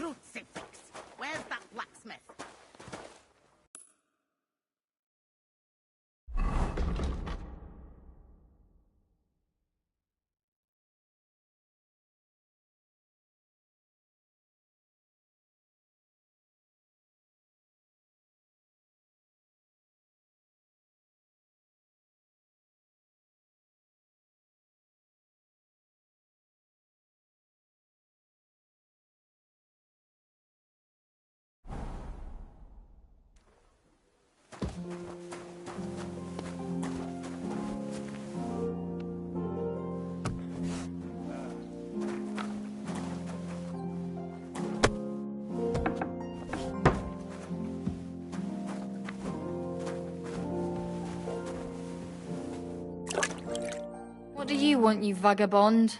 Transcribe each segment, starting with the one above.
Crucifix! Where's that blacksmith? What do you want, you vagabond?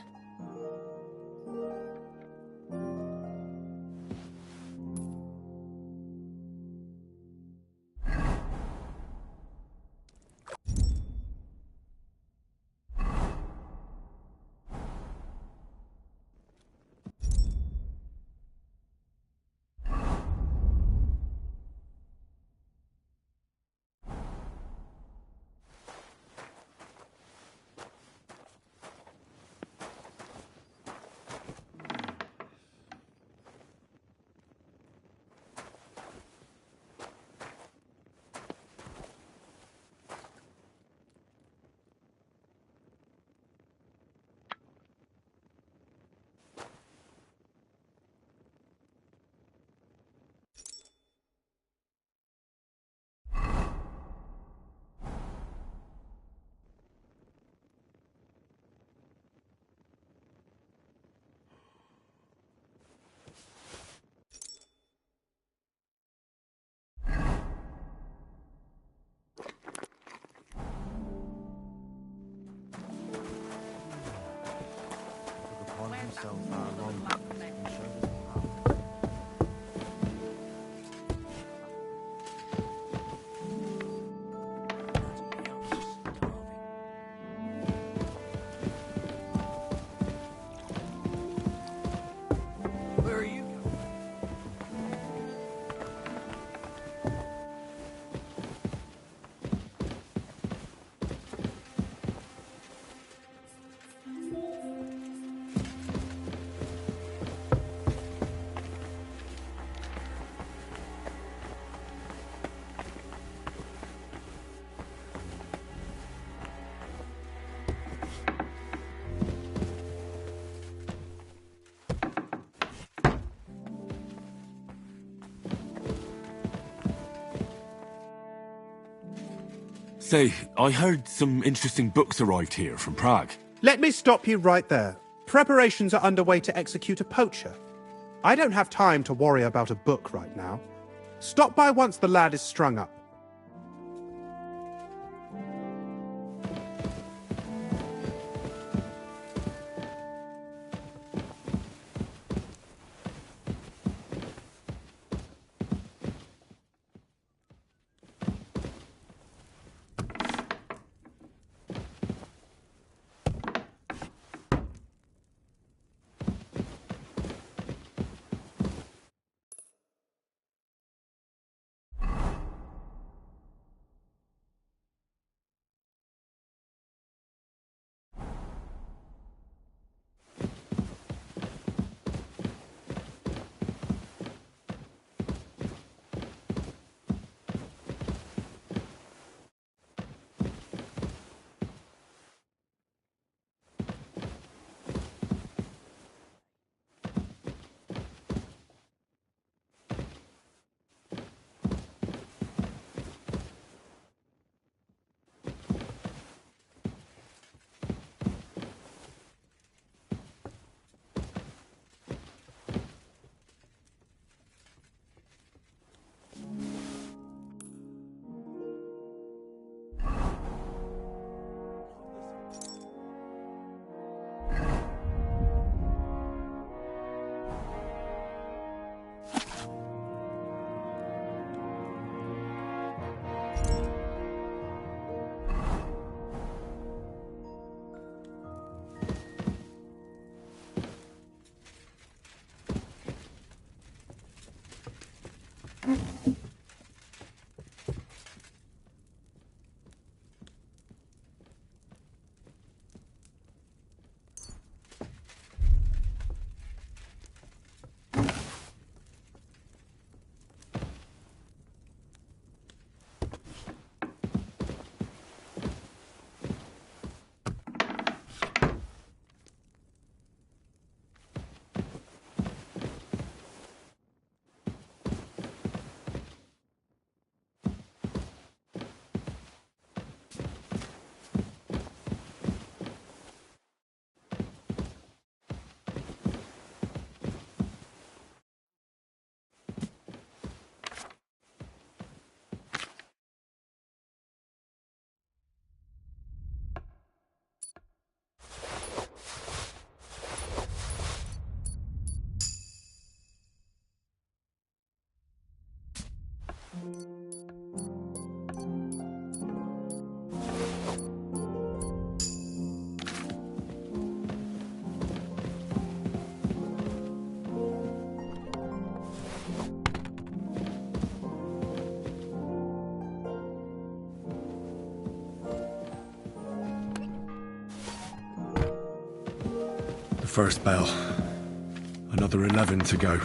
Where are you going? Say, I heard some interesting books arrived here from Prague. Let me stop you right there. Preparations are underway to execute a poacher. I don't have time to worry about a book right now. Stop by once the lad is strung up. first bell. Another 11 to go.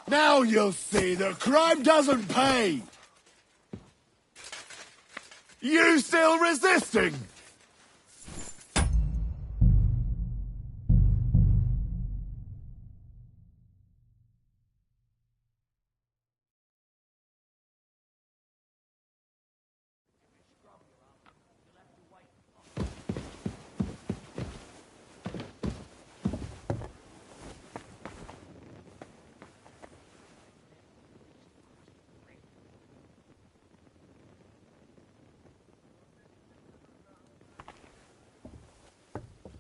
Now you'll see that crime doesn't pay! You still resisting?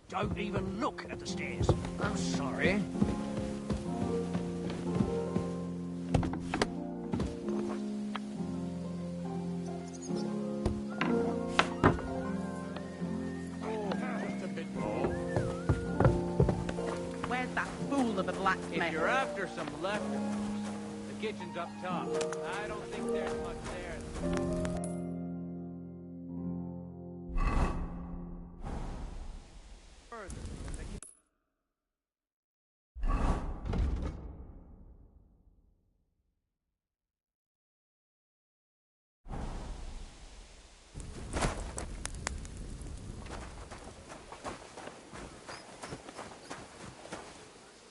Don't even look at the stairs. I'm sorry. Just a bit more. blacksmith. If you're after some leftovers, the kitchen's up top. I don't think there's much there.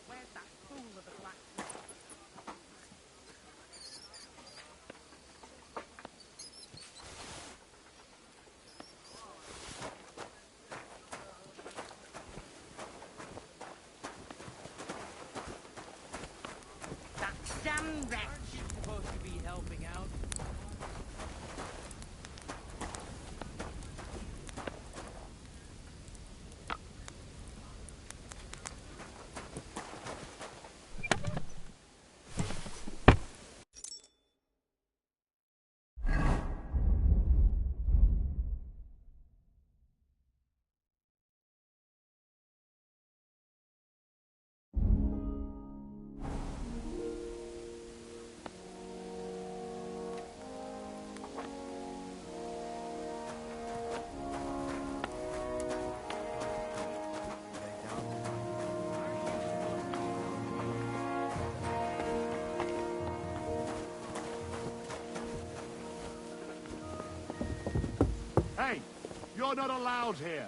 Where's that fool of a blacksmith? That damn wretch! She's supposed to be helping out. Hey, you're not allowed here.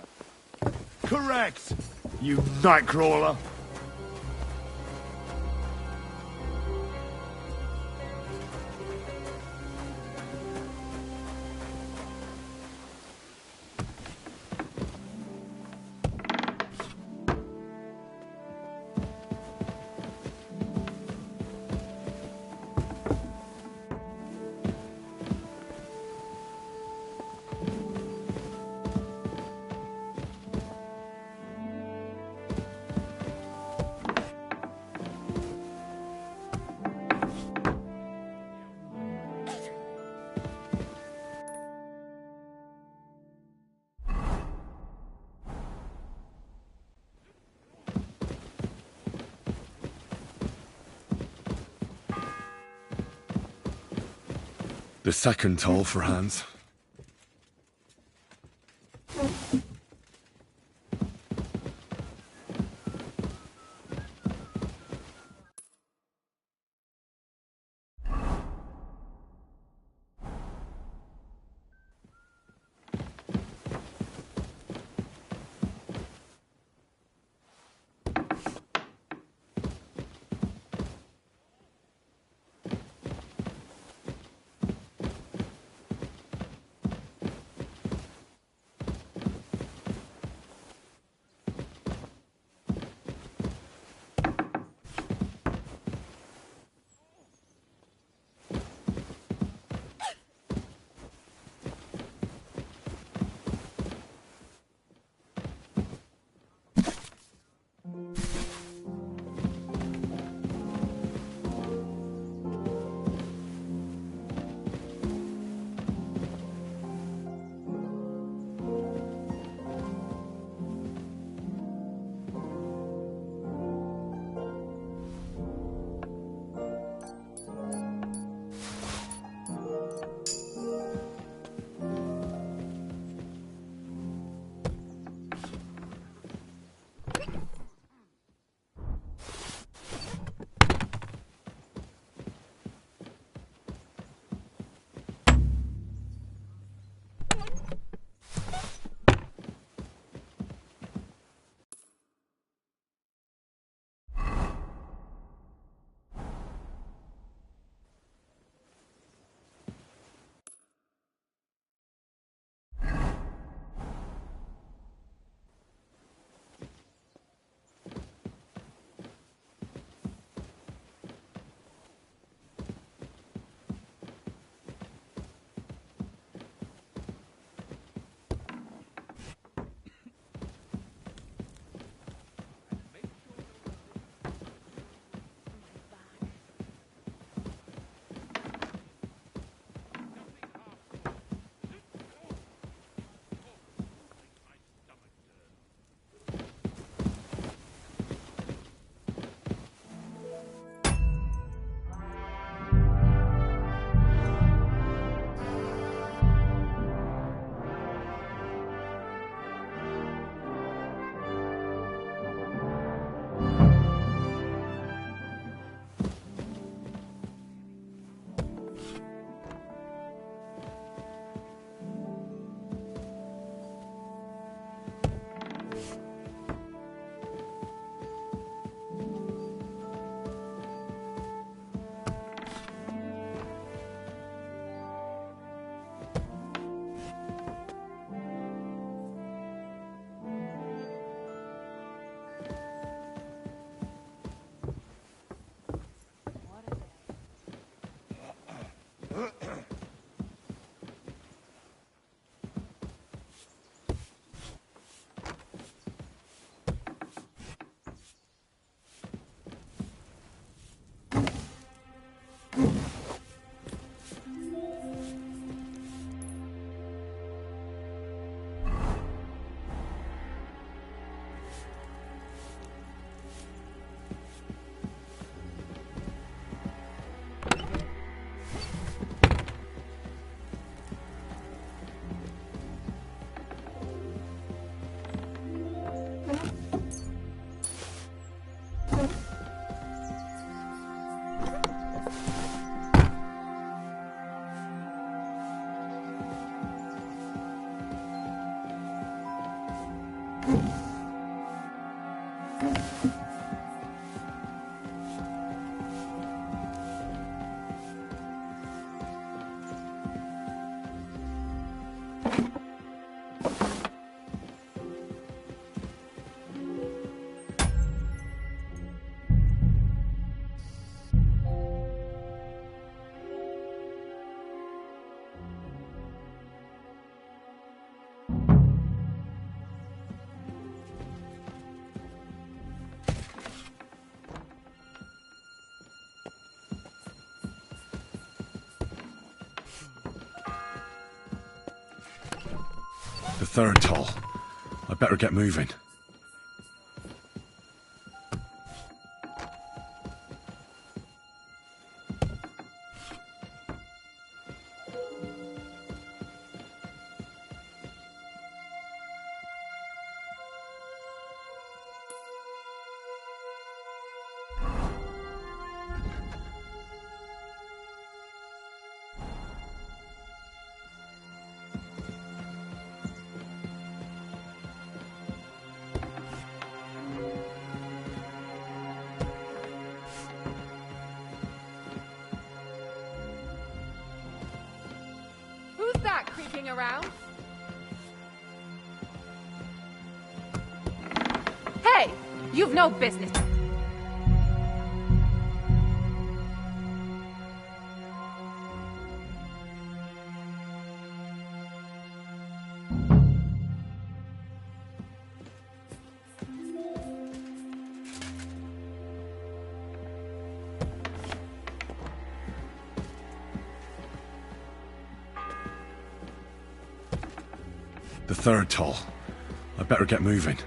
Correct, you nightcrawler. The second toll for Hans. The third toll. I better get moving. Who's that creeping around? Hey! You've no business. The third toll. I better get moving.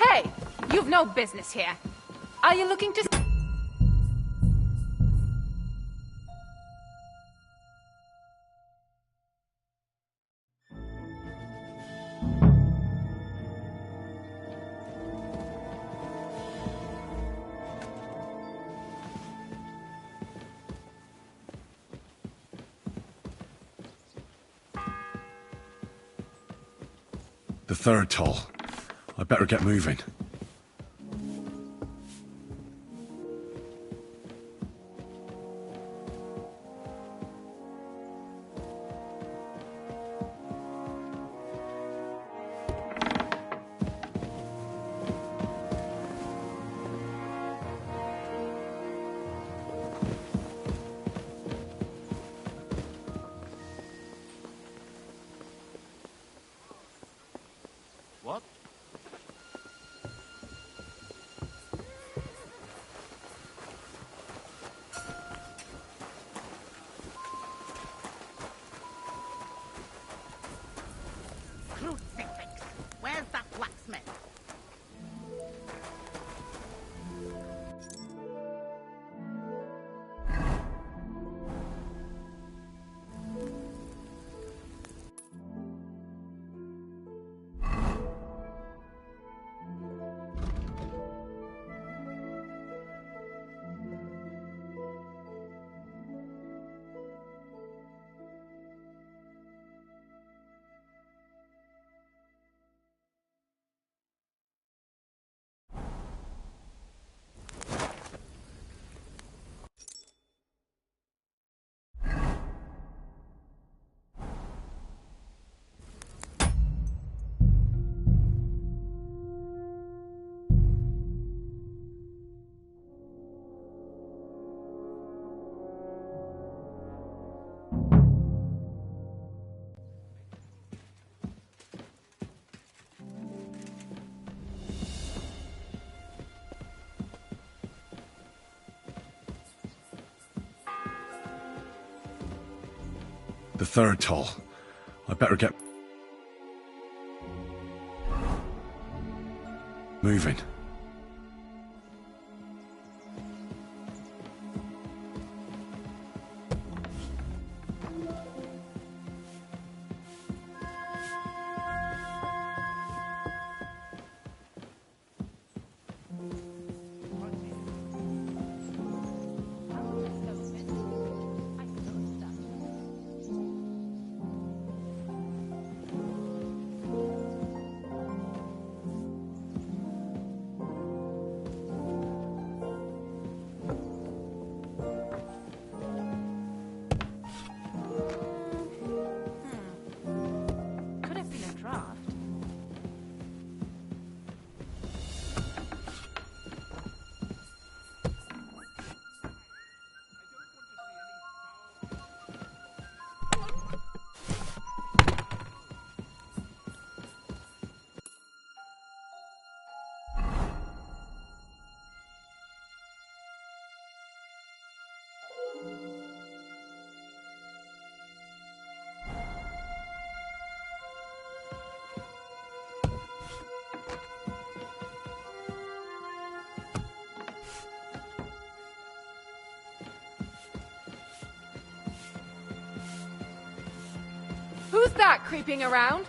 Hey! You've no business here. Are you looking to... The third toll. I better get moving. What? The third toll. I better get moving. Could have been a draft. Who's that creeping around?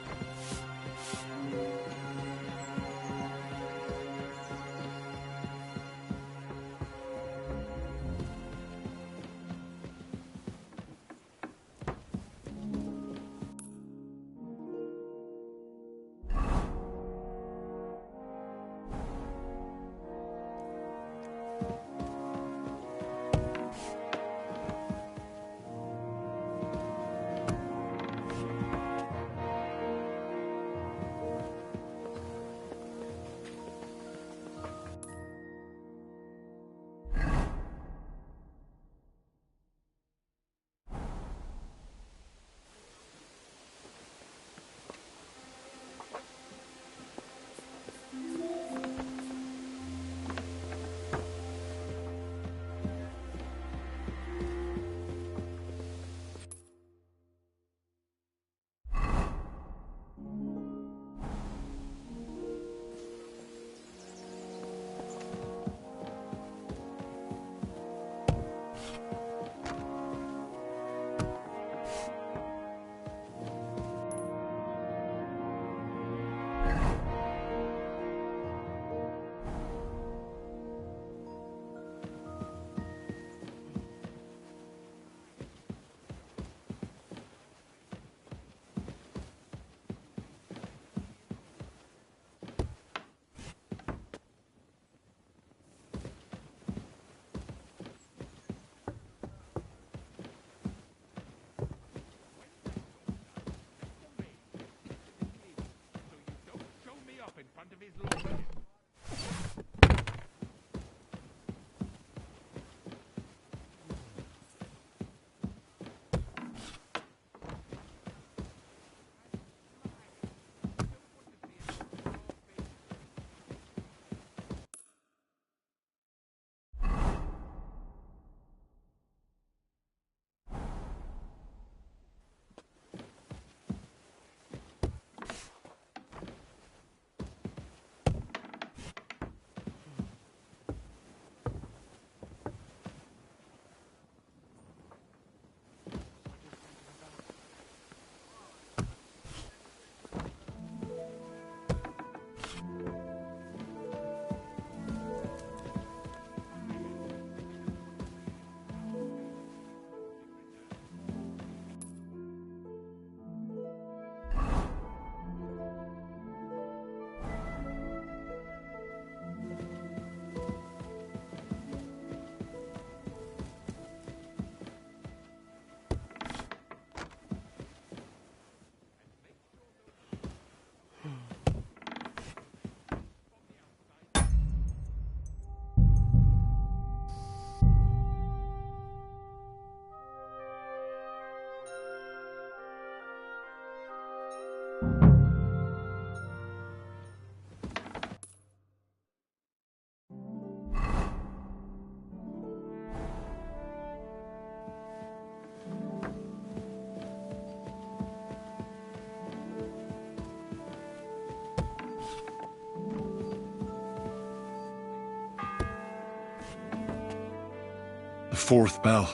fourth bell.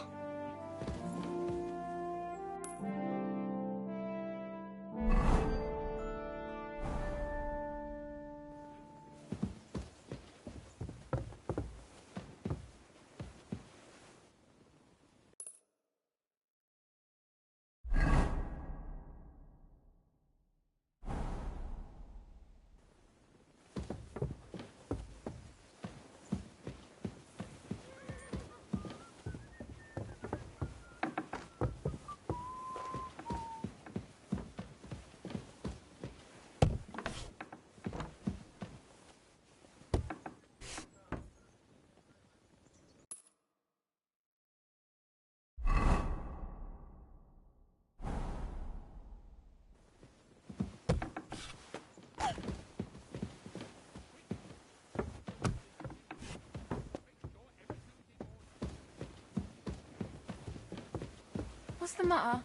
What's the matter?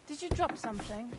Did you drop something?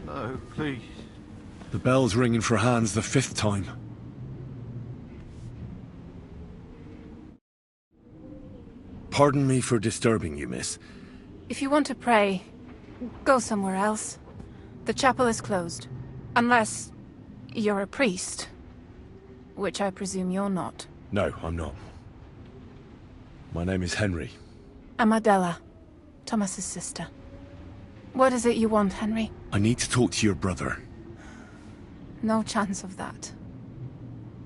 No, please. The bell's ringing for Hans the fifth time. Pardon me for disturbing you, miss. If you want to pray, go somewhere else. The chapel is closed. Unless you're a priest. Which I presume you're not. No, I'm not. My name is Henry. I'm Adela, Thomas's sister. What is it you want, Henry? I need to talk to your brother. No chance of that.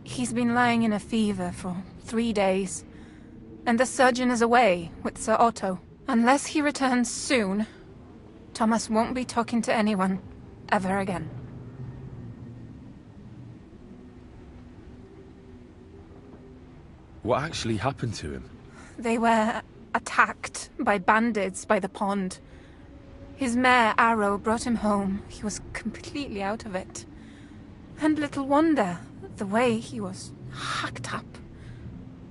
He's been lying in a fever for 3 days. And the surgeon is away with Sir Otto. Unless he returns soon, Thomas won't be talking to anyone ever again. What actually happened to him? They were attacked by bandits by the pond. His mare, Arrow, brought him home. He was completely out of it. And little wonder, the way he was hacked up.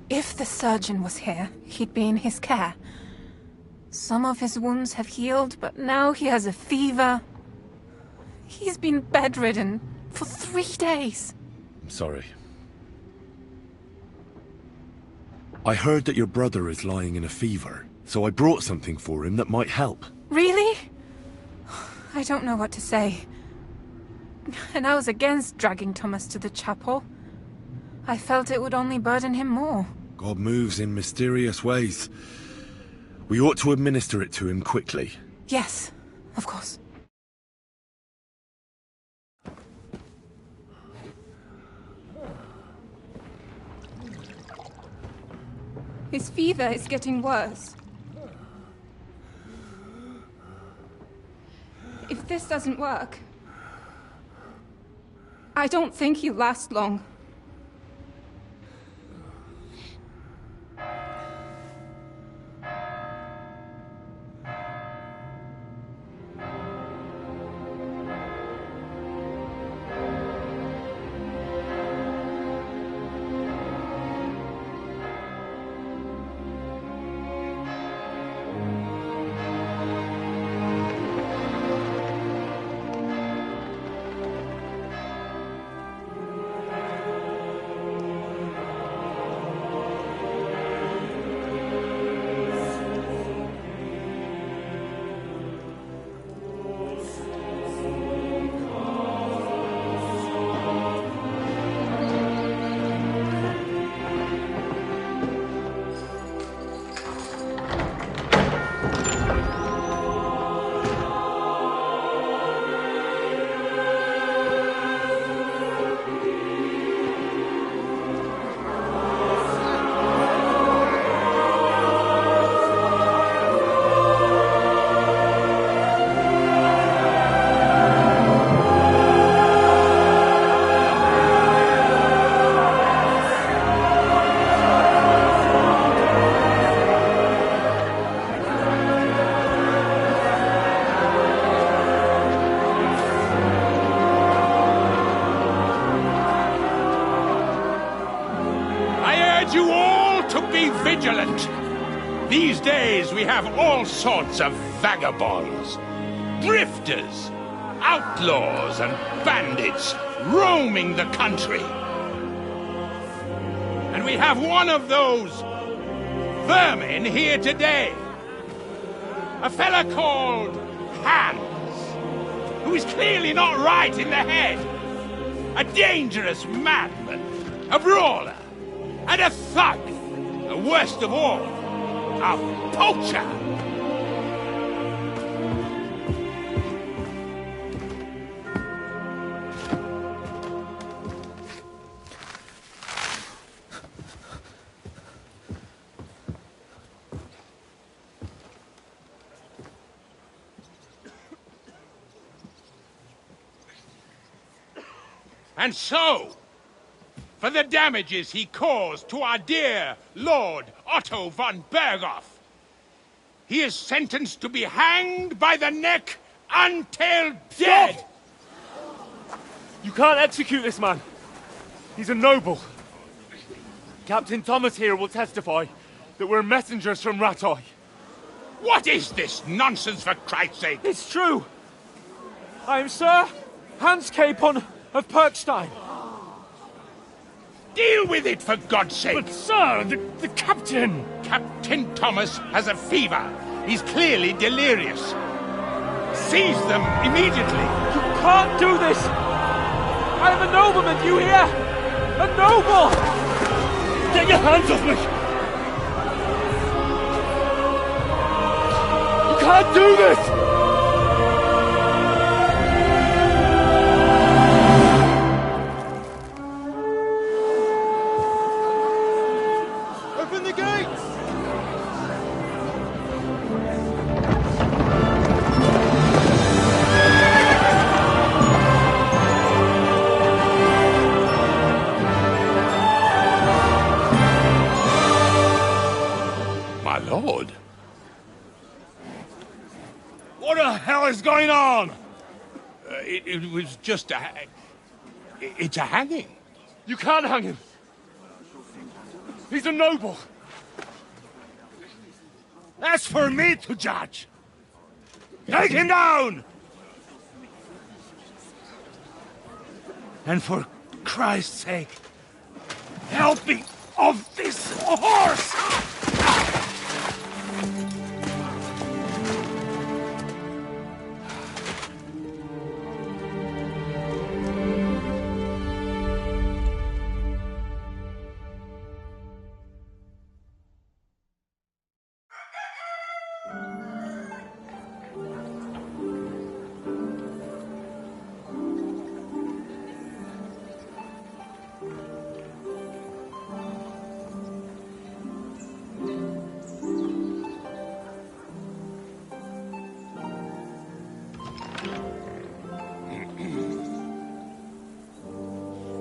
If the surgeon was here, he'd be in his care. Some of his wounds have healed, but now he has a fever. He's been bedridden for 3 days. I'm sorry. I heard that your brother is lying in a fever, so I brought something for him that might help. Really? I don't know what to say. And I was against dragging Thomas to the chapel. I felt it would only burden him more. God moves in mysterious ways. We ought to administer it to him quickly. Yes, of course. His fever is getting worse. If this doesn't work, I don't think he'll last long. These days we have all sorts of vagabonds, drifters, outlaws and bandits roaming the country. And we have one of those vermin here today. A fella called Hans, who is clearly not right in the head. A dangerous madman, a brawler, and a thug. The worst of all, a poacher! And so, for the damages he caused to our dear Lord Otto von Berghoff, he is sentenced to be hanged by the neck until dead! Stop! You can't execute this man. He's a noble. Captain Thomas here will testify that we're messengers from Ratoy. What is this nonsense, for Christ's sake? It's true. I am Sir Hans Capon of Perkstein. Deal with it, for God's sake! But, sir, the captain! Captain Thomas has a fever. He's clearly delirious. Seize them immediately. You can't do this! I am a nobleman, you hear? A noble! Get your hands off me! You can't do this! Open the gates! My lord. What the hell is going on? It was just a... It's a hanging. You can't hang him! He's a noble! That's for me to judge. Take him down! And for Christ's sake, help me off this horse!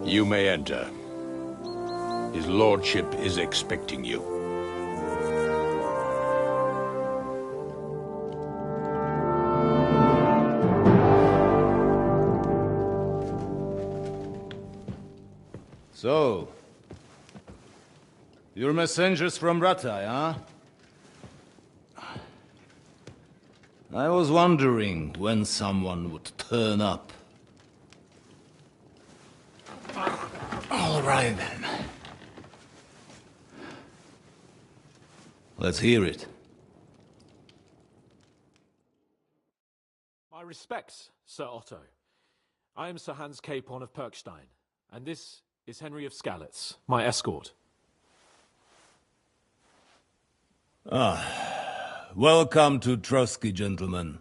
You may enter. His lordship is expecting you. So, you're messengers from Ratai, huh? I was wondering when someone would turn up. All right, then. Let's hear it. My respects, Sir Otto. I am Sir Hans Capon of Perkstein, and this is Henry of Skalitz, my escort. Welcome to Trotsky, gentlemen.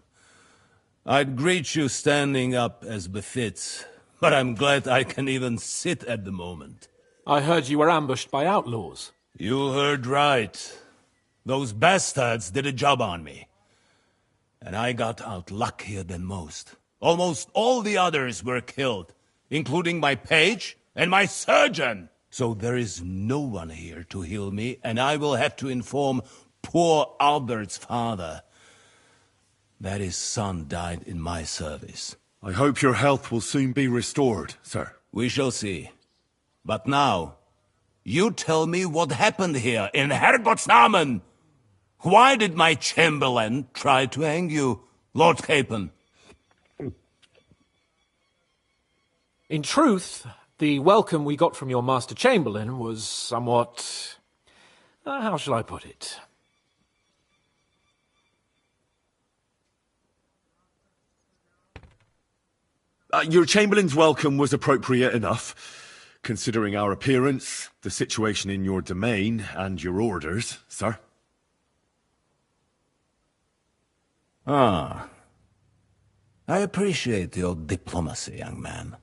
I'd greet you standing up as befits, but I'm glad I can even sit at the moment. I heard you were ambushed by outlaws. You heard right. Those bastards did a job on me. And I got out luckier than most. Almost all the others were killed, including my page and my surgeon. So there is no one here to heal me, and I will have to inform poor Albert's father that his son died in my service. I hope your health will soon be restored, sir. We shall see. But now, you tell me what happened here in Herrgottsnamen. Why did my chamberlain try to hang you, Lord Capon? In truth, the welcome we got from your Master Chamberlain was somewhat... how shall I put it? Your Chamberlain's welcome was appropriate enough, considering our appearance, the situation in your domain, and your orders, sir. Ah. I appreciate your diplomacy, young man.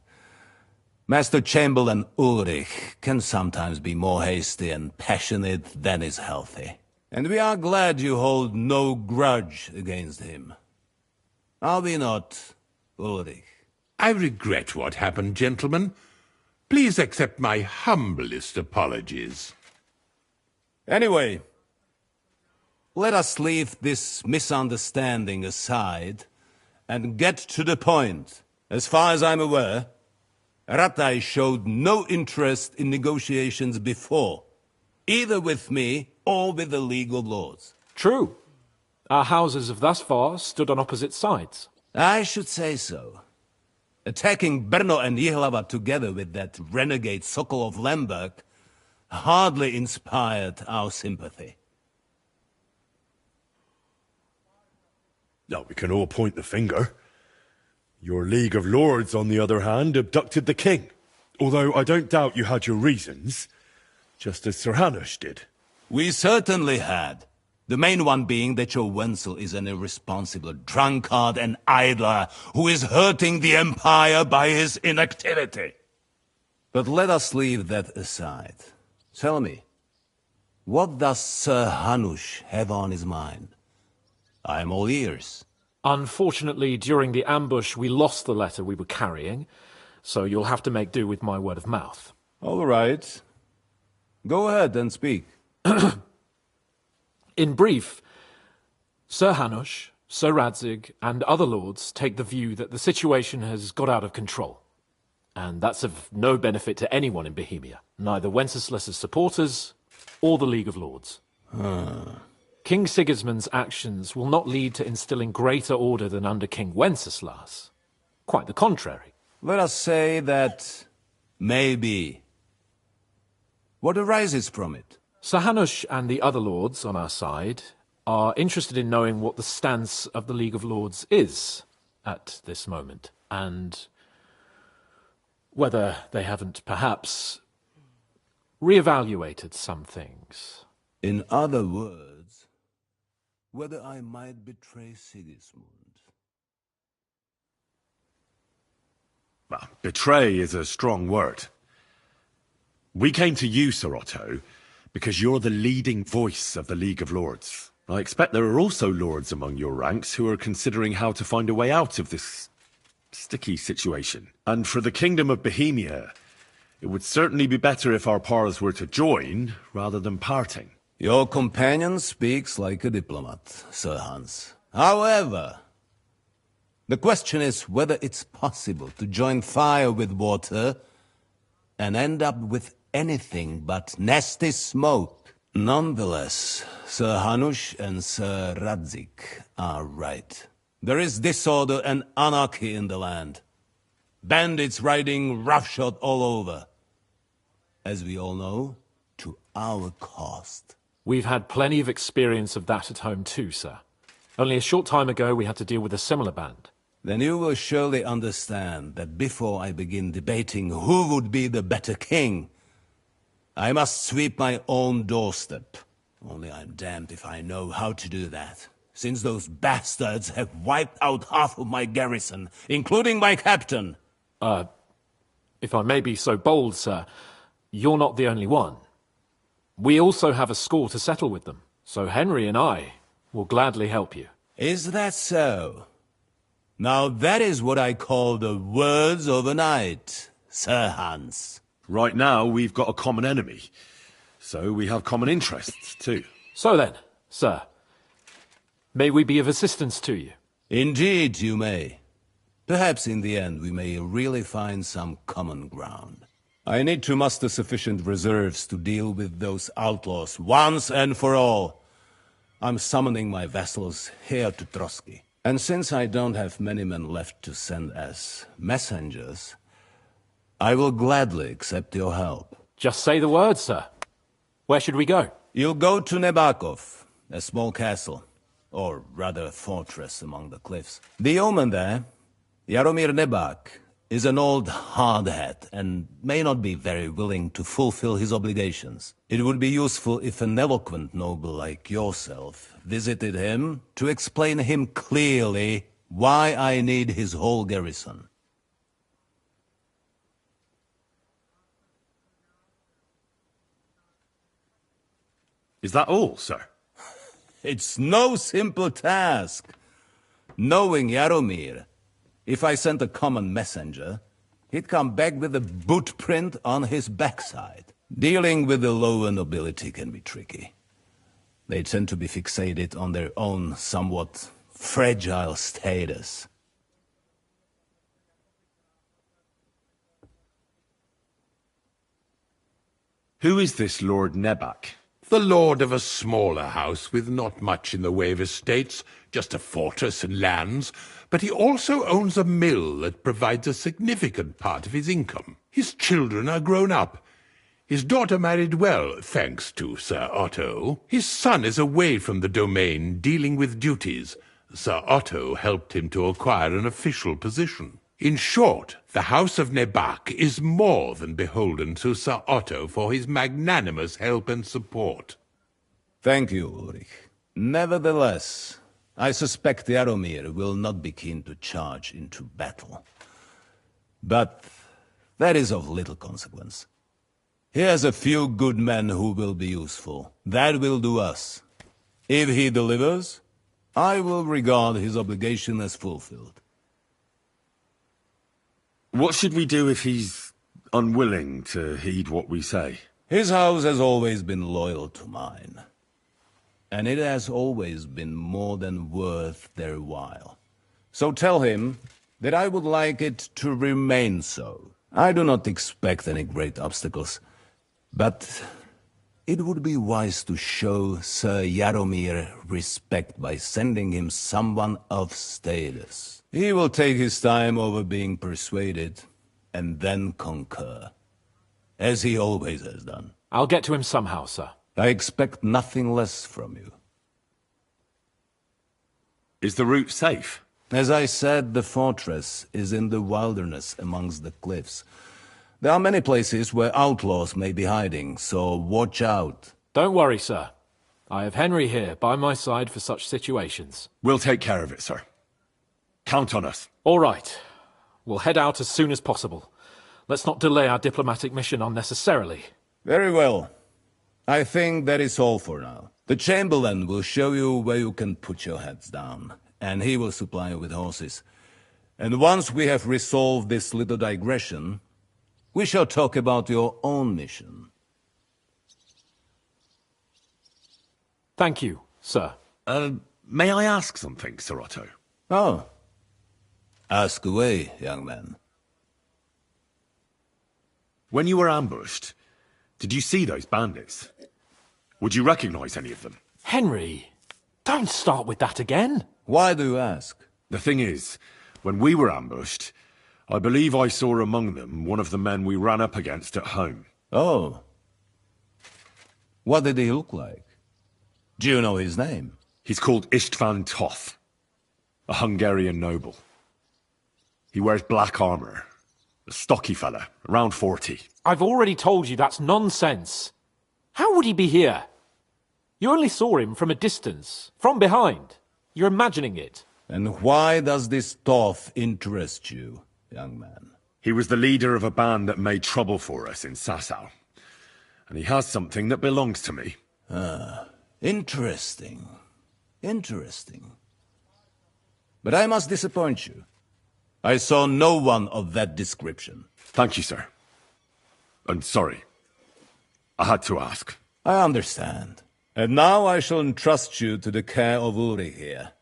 Master Chamberlain Ulrich can sometimes be more hasty and passionate than is healthy. And we are glad you hold no grudge against him. Are we not, Ulrich? I regret what happened, gentlemen. Please accept my humblest apologies. Anyway, let us leave this misunderstanding aside and get to the point. As far as I'm aware, Ratai showed no interest in negotiations before, either with me or with the League of Lords. True. Our houses have thus far stood on opposite sides. I should say so. Attacking Brno and Jihlava together with that renegade Sokol of Lemberg hardly inspired our sympathy. Now, we can all point the finger. Your League of Lords, on the other hand, abducted the king. Although I don't doubt you had your reasons, just as Sir Hanush did. We certainly had. The main one being that your Wenzel is an irresponsible drunkard and idler who is hurting the Empire by his inactivity. But let us leave that aside. Tell me, what does Sir Hanush have on his mind? I am all ears. Unfortunately, during the ambush, we lost the letter we were carrying, so you'll have to make do with my word of mouth. All right. Go ahead and speak. In brief, Sir Hanush, Sir Radzig, and other lords take the view that the situation has got out of control. And that's of no benefit to anyone in Bohemia, neither Wenceslas's supporters or the League of Lords. King Sigismund's actions will not lead to instilling greater order than under King Wenceslas. Quite the contrary. Let us say that maybe. What arises from it? Sir Hanush and the other lords on our side are interested in knowing what the stance of the League of Lords is at this moment, and whether they haven't perhaps reevaluated some things. In other words, whether I might betray Sigismund. Well, betray is a strong word. We came to you, Sir Otto, because you're the leading voice of the League of Lords. I expect there are also lords among your ranks who are considering how to find a way out of this sticky situation. And for the Kingdom of Bohemia, it would certainly be better if our powers were to join rather than parting. Your companion speaks like a diplomat, Sir Hans. However, the question is whether it's possible to join fire with water and end up with anything but nasty smoke. Nonetheless, Sir Hanush and Sir Radzig are right. There is disorder and anarchy in the land. Bandits riding roughshod all over. As we all know, to our cost. We've had plenty of experience of that at home too, sir. Only a short time ago we had to deal with a similar band. Then you will surely understand that before I begin debating who would be the better king, I must sweep my own doorstep. Only I'm damned if I know how to do that, since those bastards have wiped out half of my garrison, including my captain. If I may be so bold, sir, you're not the only one. We also have a score to settle with them, so Henry and I will gladly help you. Is that so? Now that is what I call the words of a knight, Sir Hans. Right now, we've got a common enemy, so we have common interests, too. So then, sir, may we be of assistance to you? Indeed, you may. Perhaps in the end we may really find some common ground. I need to muster sufficient reserves to deal with those outlaws once and for all. I'm summoning my vassals here to Trotsky. And since I don't have many men left to send as messengers, I will gladly accept your help. Just say the word, sir. Where should we go? You'll go to Nebakov, a small castle, or rather fortress among the cliffs. The yeoman there, Jaromir Nebak, is an old hardhat and may not be very willing to fulfill his obligations. It would be useful if an eloquent noble like yourself visited him to explain him clearly why I need his whole garrison. Is that all, sir? It's no simple task. Knowing Jaromir, if I sent a common messenger, he'd come back with a boot print on his backside. Dealing with the lower nobility can be tricky. They tend to be fixated on their own somewhat fragile status. Who is this Lord Nebak? the lord of a smaller house with not much in the way of estates, just a fortress and lands, but he also owns a mill that provides a significant part of his income. His children are grown up. His daughter married well, thanks to Sir Otto. His son is away from the domain, dealing with duties. Sir Otto helped him to acquire an official position. In short, the House of Nebak is more than beholden to Sir Otto for his magnanimous help and support. Thank you, Ulrich. Nevertheless, I suspect Jaromir will not be keen to charge into battle. But that is of little consequence. He has a few good men who will be useful. That will do us. If he delivers, I will regard his obligation as fulfilled. What should we do if he's unwilling to heed what we say? His house has always been loyal to mine. And it has always been more than worth their while. So tell him that I would like it to remain so. I do not expect any great obstacles, but it would be wise to show Sir Jaromir respect by sending him someone of status. He will take his time over being persuaded, and then concur, as he always has done. I'll get to him somehow, sir. I expect nothing less from you. Is the route safe? As I said, the fortress is in the wilderness amongst the cliffs. There are many places where outlaws may be hiding, so watch out. Don't worry, sir. I have Henry here by my side for such situations. We'll take care of it, sir. Count on us. All right. We'll head out as soon as possible. Let's not delay our diplomatic mission unnecessarily. Very well. I think that is all for now. The Chamberlain will show you where you can put your heads down, and he will supply you with horses. And once we have resolved this little digression, we shall talk about your own mission. Thank you, sir. May I ask something, Sir Otto? Oh. Ask away, young man. When you were ambushed, did you see those bandits? Would you recognize any of them? Henry, don't start with that again. Why do you ask? The thing is, when we were ambushed, I believe I saw among them one of the men we ran up against at home. Oh. What did he look like? Do you know his name? He's called Istvan Toth, a Hungarian noble. He wears black armor. A stocky fella, around 40. I've already told you that's nonsense. How would he be here? You only saw him from a distance, from behind. You're imagining it. And why does this Toth interest you, young man? He was the leader of a band that made trouble for us in Sasau. And he has something that belongs to me. Ah, interesting. Interesting. But I must disappoint you. I saw no one of that description. Thank you, sir. And sorry. I had to ask. I understand. And now I shall entrust you to the care of Ulrich here.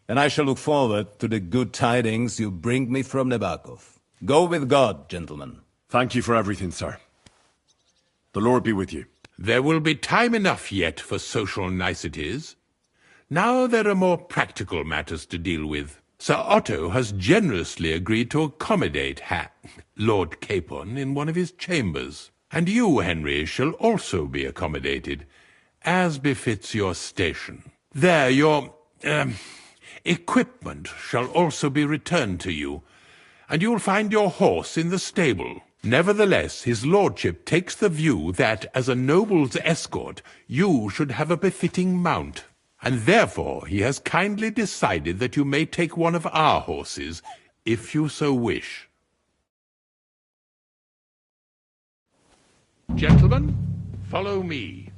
And I shall look forward to the good tidings you bring me from Nebakov. Go with God, gentlemen. Thank you for everything, sir. The Lord be with you. There will be time enough yet for social niceties. Now there are more practical matters to deal with. Sir Otto has generously agreed to accommodate Lord Capon in one of his chambers. And you, Henry, shall also be accommodated, as befits your station. There, your, equipment shall also be returned to you, and you'll find your horse in the stable. Nevertheless, his lordship takes the view that, as a noble's escort, you should have a befitting mount. And therefore he has kindly decided that you may take one of our horses, if you so wish. Gentlemen, follow me.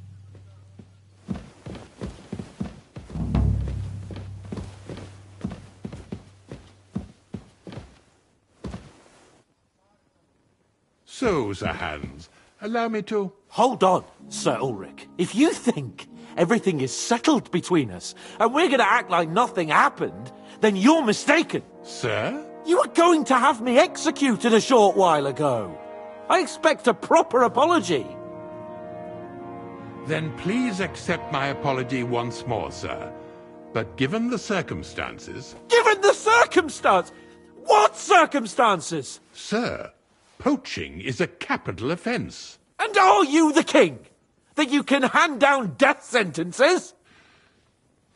So, Sir Hans, allow me to... Hold on, Sir Ulrich. If you think everything is settled between us, and we're going to act like nothing happened, then you're mistaken. Sir? You were going to have me executed a short while ago. I expect a proper apology. Then please accept my apology once more, sir. But given the circumstances... Given the circumstance? What circumstances? Sir, poaching is a capital offence. And are you the king? That you can hand down death sentences?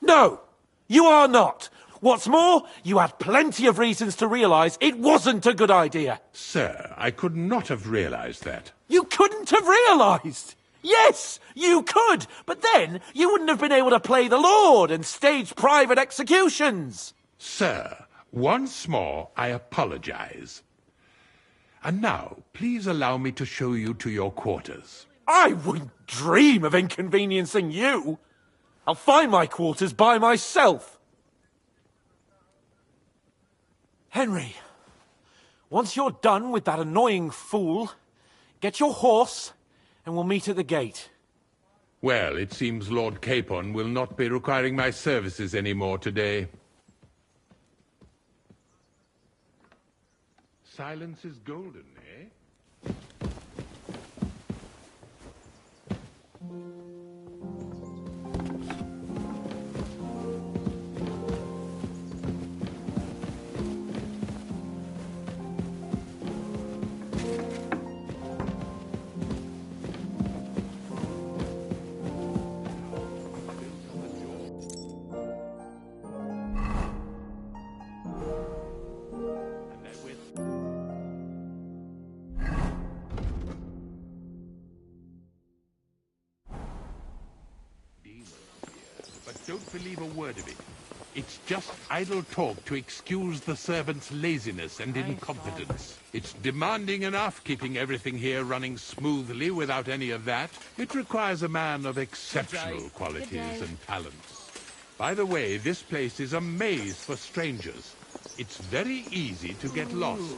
No, you are not. What's more, you had plenty of reasons to realise it wasn't a good idea. Sir, I could not have realised that. You couldn't have realised? Yes, you could, but then you wouldn't have been able to play the Lord and stage private executions. Sir, once more I apologise. And now, please allow me to show you to your quarters. I wouldn't dream of inconveniencing you. I'll find my quarters by myself. Henry, once you're done with that annoying fool, get your horse and we'll meet at the gate. Well, it seems Lord Capon will not be requiring my services anymore today. Silence is golden, eh? Don't believe a word of it. It's just idle talk to excuse the servants' laziness and incompetence. It's demanding enough keeping everything here running smoothly without any of that. It requires a man of exceptional qualities and talents. By the way, this place is a maze for strangers. It's very easy to get lost.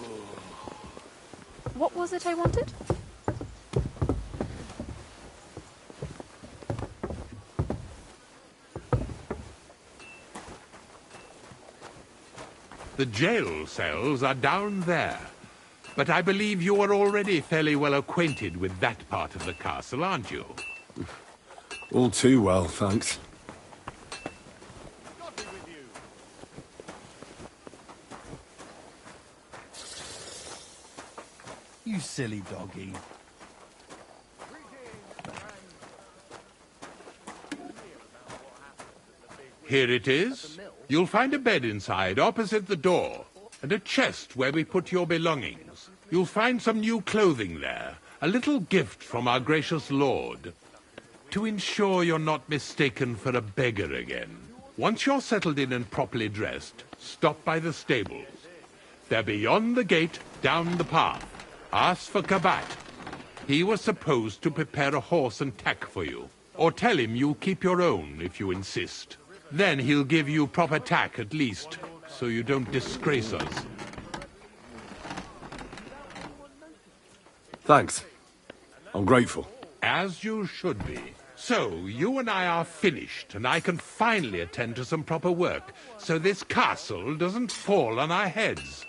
What was it I wanted? The jail cells are down there. But I believe you are already fairly well acquainted with that part of the castle, aren't you? All too well, thanks. You silly doggy. Here it is. You'll find a bed inside, opposite the door, and a chest where we put your belongings. You'll find some new clothing there, a little gift from our gracious lord, to ensure you're not mistaken for a beggar again. Once you're settled in and properly dressed, stop by the stables. They're beyond the gate, down the path. Ask for Kabat. He was supposed to prepare a horse and tack for you. Or tell him you'll keep your own if you insist. Then he'll give you proper tack at least, so you don't disgrace us. Thanks. I'm grateful. As you should be. So, you and I are finished, and I can finally attend to some proper work, so this castle doesn't fall on our heads.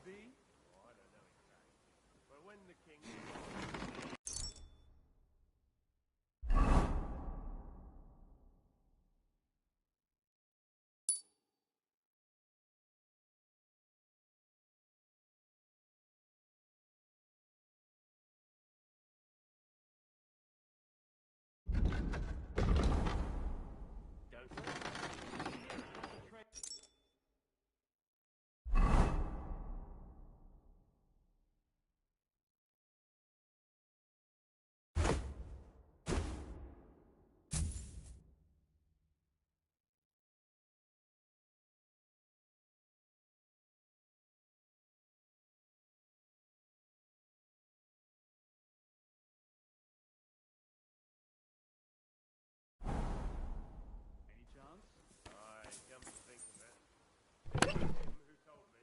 be? Oh, I don't know exactly. But when the king... Any chance? I come to think of it. Him who told me.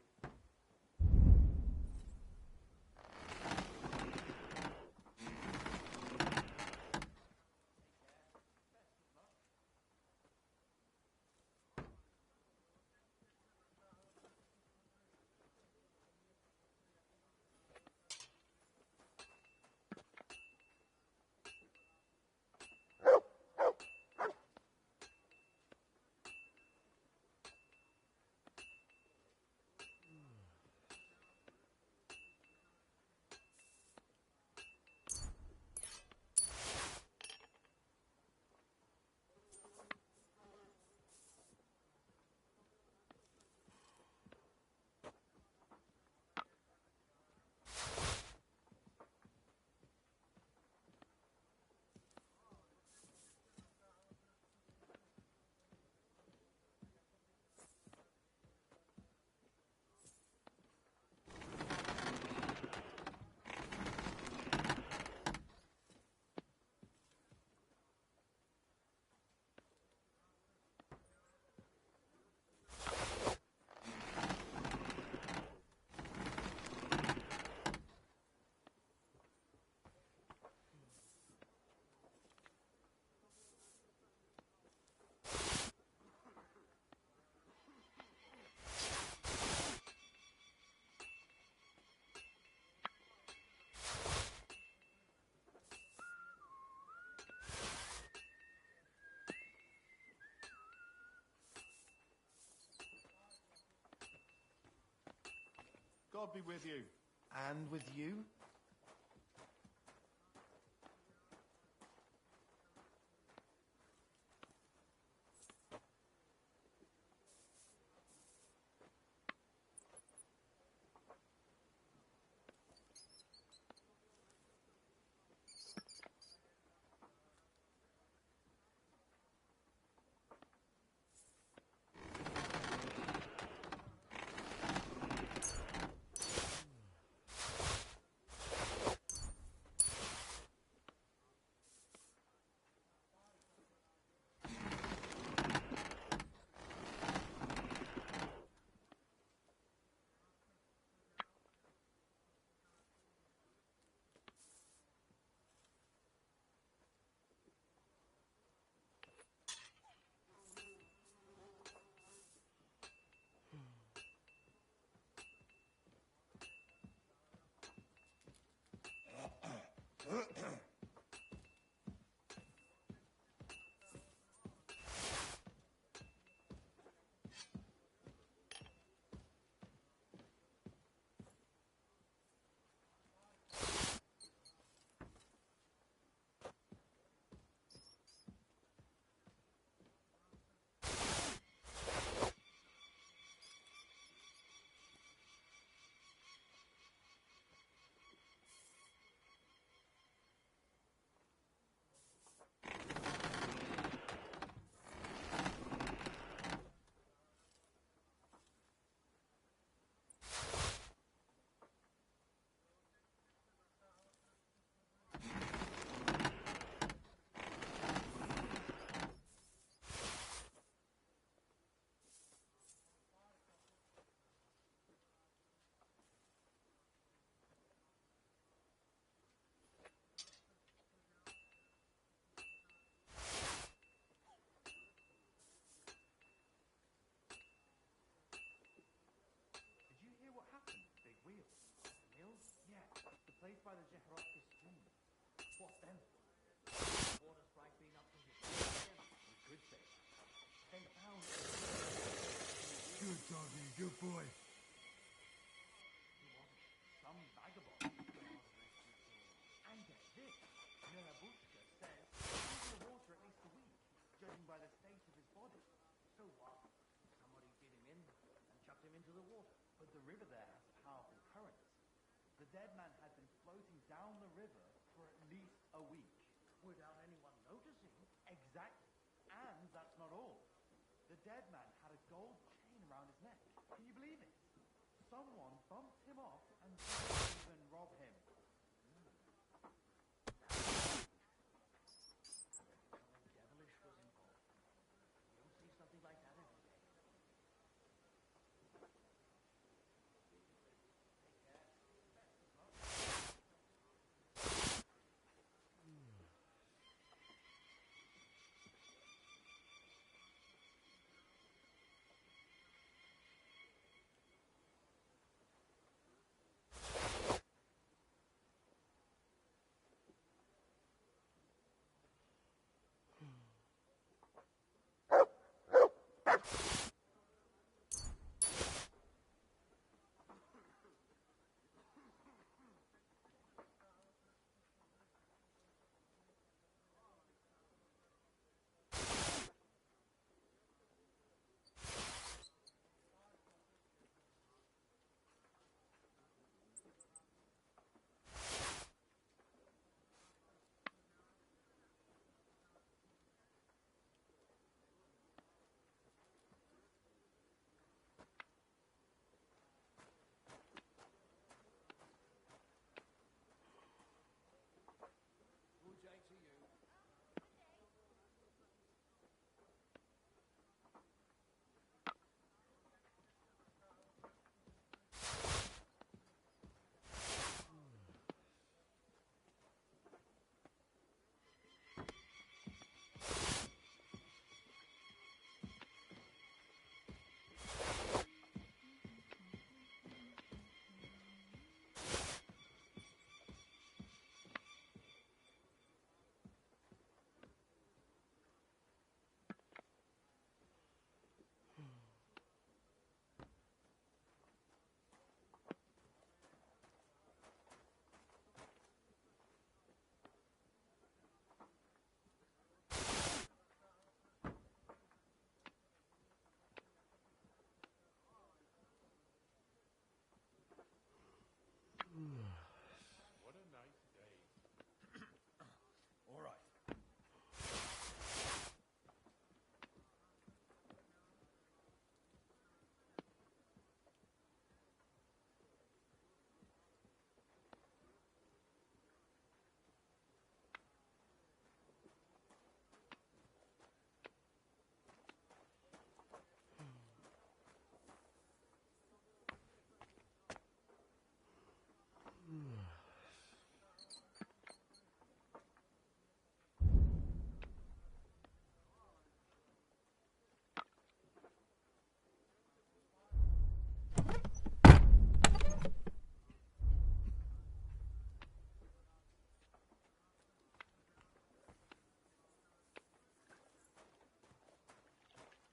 God be with you. And with you? Doggy, good boy. Some vagabond. And get this, Nerabushka says he's in the water at least a week, judging by the state of his body. So what? Somebody did him in and chucked him into the water. But the river there has powerful currents. The dead man had been floating down the river for at least a week. Without anyone noticing. Exactly. And that's not all. The dead man had a gold chain around his neck. Can you believe it? Someone bumped him off and didn't even rob him. Something devilish was involved. You don't see something like that every day. What a nice day. All right.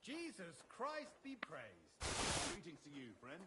Jesus Christ be praised. Greetings to you, friend.